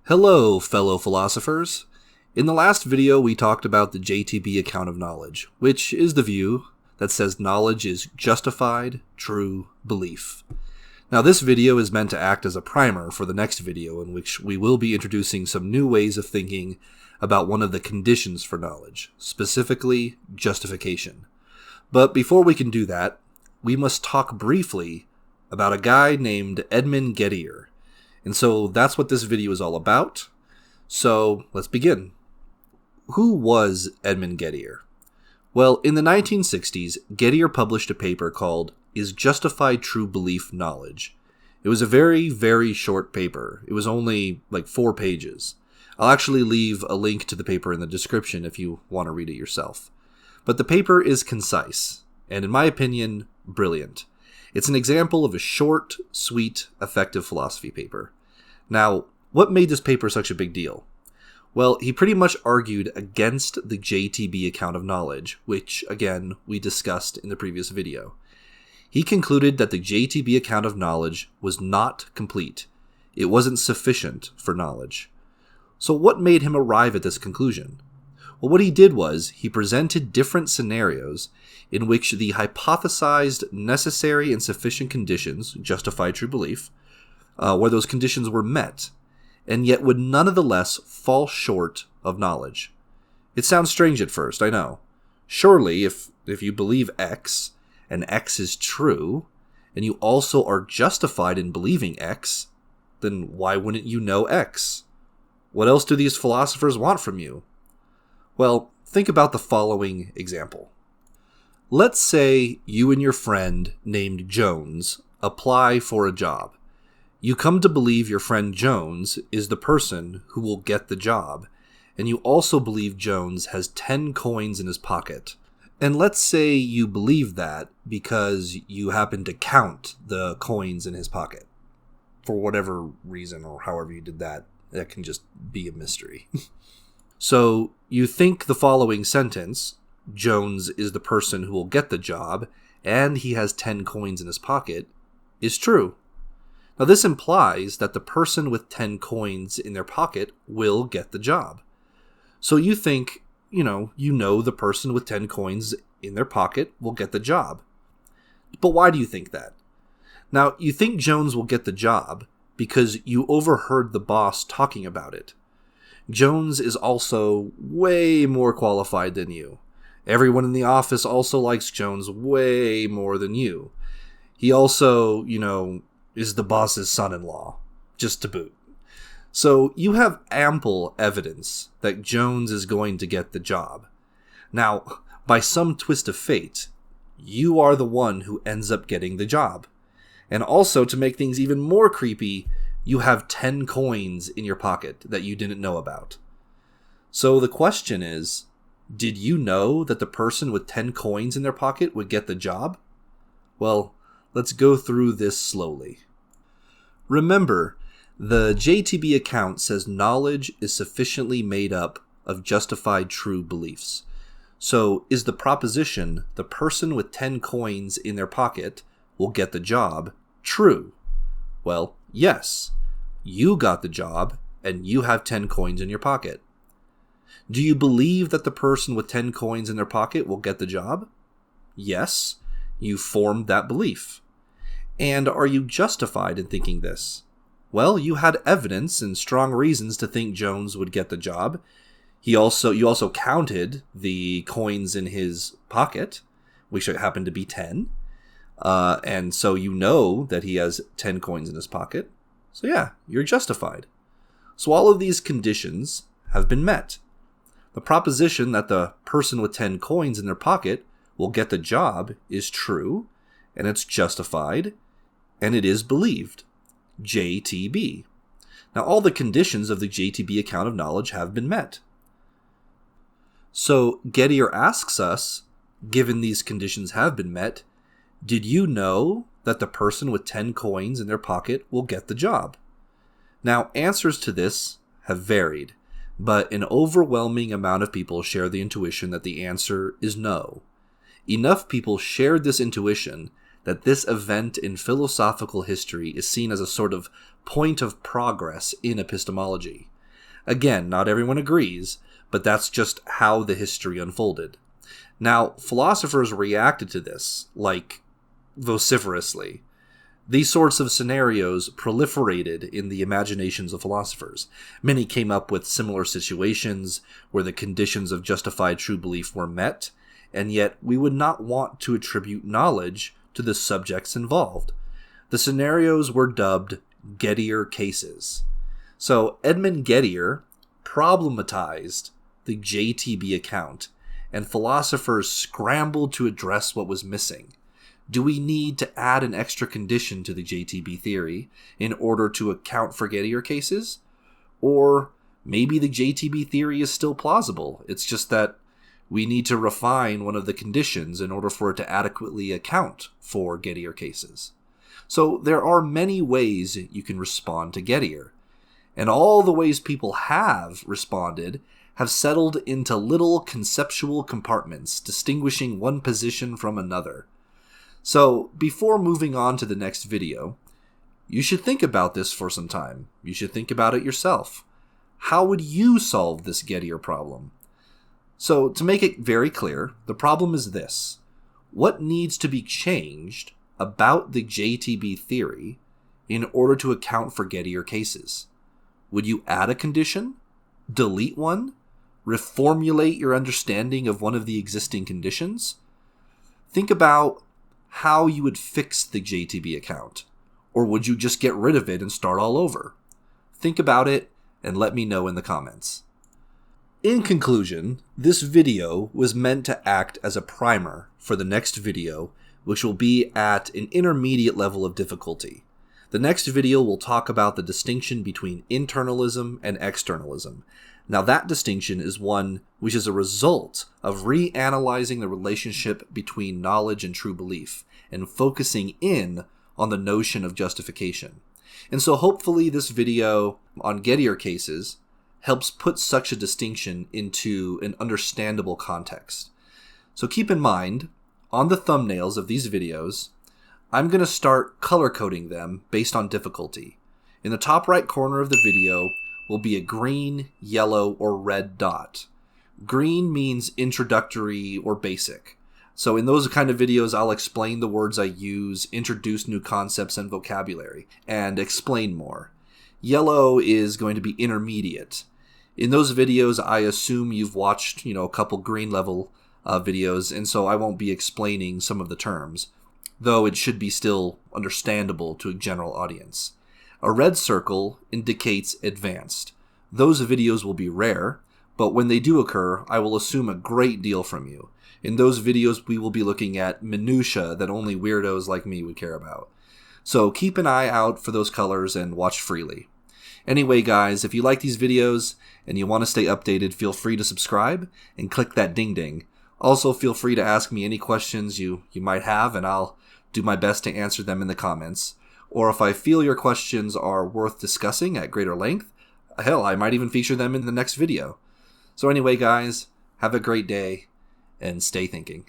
Hello, fellow philosophers. In the last video, we talked about the JTB account of knowledge, which is the view that says knowledge is justified, true belief. Now, this video is meant to act as a primer for the next video, in which we will be introducing some new ways of thinking about one of the conditions for knowledge, specifically justification. But before we can do that, we must talk briefly about a guy named Edmund Gettier. And so that's what this video is all about. So let's begin. Who was Edmund Gettier? Well, in the 1960s, Gettier published a paper called Is Justified True Belief Knowledge? It was a very, very short paper. It was only like 4 pages. I'll actually leave a link to the paper in the description if you want to read it yourself. But the paper is concise, and in my opinion, brilliant. It's an example of a short, sweet, effective philosophy paper. Now, what made this paper such a big deal? Well, he pretty much argued against the JTB account of knowledge, which, again, we discussed in the previous video. He concluded that the JTB account of knowledge was not complete. It wasn't sufficient for knowledge. So what made him arrive at this conclusion? Well, what he did was he presented different scenarios in which the hypothesized necessary and sufficient conditions justify true belief, where those conditions were met, and yet would nonetheless fall short of knowledge. It sounds strange at first, I know. Surely, if you believe X, and X is true, and you also are justified in believing X, then why wouldn't you know X? What else do these philosophers want from you? Well, think about the following example. Let's say you and your friend named Jones apply for a job. You come to believe your friend Jones is the person who will get the job, and you also believe Jones has 10 coins in his pocket. And let's say you believe that because you happen to count the coins in his pocket. For whatever reason or however you did that, that can just be a mystery. So you think the following sentence, Jones is the person who will get the job, and he has 10 coins in his pocket, is true. Now this implies that the person with 10 coins in their pocket will get the job. So you think, you know the person with 10 coins in their pocket will get the job. But why do you think that? Now, you think Jones will get the job because you overheard the boss talking about it. Jones is also way more qualified than you. Everyone in the office also likes Jones way more than you. He also, is the boss's son-in-law, just to boot. So you have ample evidence that Jones is going to get the job. Now, by some twist of fate, you are the one who ends up getting the job. And also, to make things even more creepy, you have 10 coins in your pocket that you didn't know about. So the question is, did you know that the person with 10 coins in their pocket would get the job? Well, let's go through this slowly. Remember, the JTB account says knowledge is sufficiently made up of justified true beliefs. So is the proposition the person with 10 coins in their pocket will get the job true? Well, yes. You got the job, and you have 10 coins in your pocket. Do you believe that the person with 10 coins in their pocket will get the job? Yes. You formed that belief. And are you justified in thinking this? Well, you had evidence and strong reasons to think Jones would get the job. You also counted the coins in his pocket, which happened to be 10. And so you know that he has 10 coins in his pocket. So yeah, you're justified. So all of these conditions have been met. The proposition that the person with 10 coins in their pocket will get the job is true, and it's justified, and it is believed. JTB. Now all the conditions of the JTB account of knowledge have been met. So Gettier asks us, given these conditions have been met, did you know that the person with 10 coins in their pocket will get the job? Now, answers to this have varied, but an overwhelming amount of people share the intuition that the answer is no. Enough people shared this intuition that this event in philosophical history is seen as a sort of point of progress in epistemology. Again, not everyone agrees, but that's just how the history unfolded. Now, philosophers reacted to this, like, vociferously. These sorts of scenarios proliferated in the imaginations of philosophers. Many came up with similar situations where the conditions of justified true belief were met, and yet we would not want to attribute knowledge to the subjects involved. The scenarios were dubbed Gettier Cases. So Edmund Gettier problematized the JTB account, and philosophers scrambled to address what was missing. Do we need to add an extra condition to the JTB theory in order to account for Gettier cases? Or maybe the JTB theory is still plausible. It's just that we need to refine one of the conditions in order for it to adequately account for Gettier cases. So there are many ways you can respond to Gettier. And all the ways people have responded have settled into little conceptual compartments, distinguishing one position from another. So, before moving on to the next video, you should think about this for some time. You should think about it yourself. How would you solve this Gettier problem? So, to make it very clear, the problem is this. What needs to be changed about the JTB theory in order to account for Gettier cases? Would you add a condition? Delete one? Reformulate your understanding of one of the existing conditions? Think about how you would fix the JTB account. Or would you just get rid of it and start all over? Think about it and let me know in the comments. In conclusion, this video was meant to act as a primer for the next video, which will be at an intermediate level of difficulty. The next video will talk about the distinction between internalism and externalism. Now that distinction is one which is a result of reanalyzing the relationship between knowledge and true belief, and focusing in on the notion of justification. And so hopefully this video on Gettier cases helps put such a distinction into an understandable context. So keep in mind, on the thumbnails of these videos, I'm going to start color coding them based on difficulty. In the top right corner of the video will be a green, yellow, or red dot. Green means introductory or basic. So in those kind of videos, I'll explain the words I use, introduce new concepts and vocabulary, and explain more. Yellow is going to be intermediate. In those videos, I assume you've watched, a couple green level videos, and so I won't be explaining some of the terms, though it should be still understandable to a general audience. A red circle indicates advanced. Those videos will be rare, but when they do occur, I will assume a great deal from you. In those videos, we will be looking at minutiae that only weirdos like me would care about. So keep an eye out for those colors and watch freely. Anyway, guys, if you like these videos and you want to stay updated, feel free to subscribe and click that ding ding. Also, feel free to ask me any questions you might have, and I'll do my best to answer them in the comments. Or if I feel your questions are worth discussing at greater length, hell, I might even feature them in the next video. So anyway, guys, have a great day and stay thinking.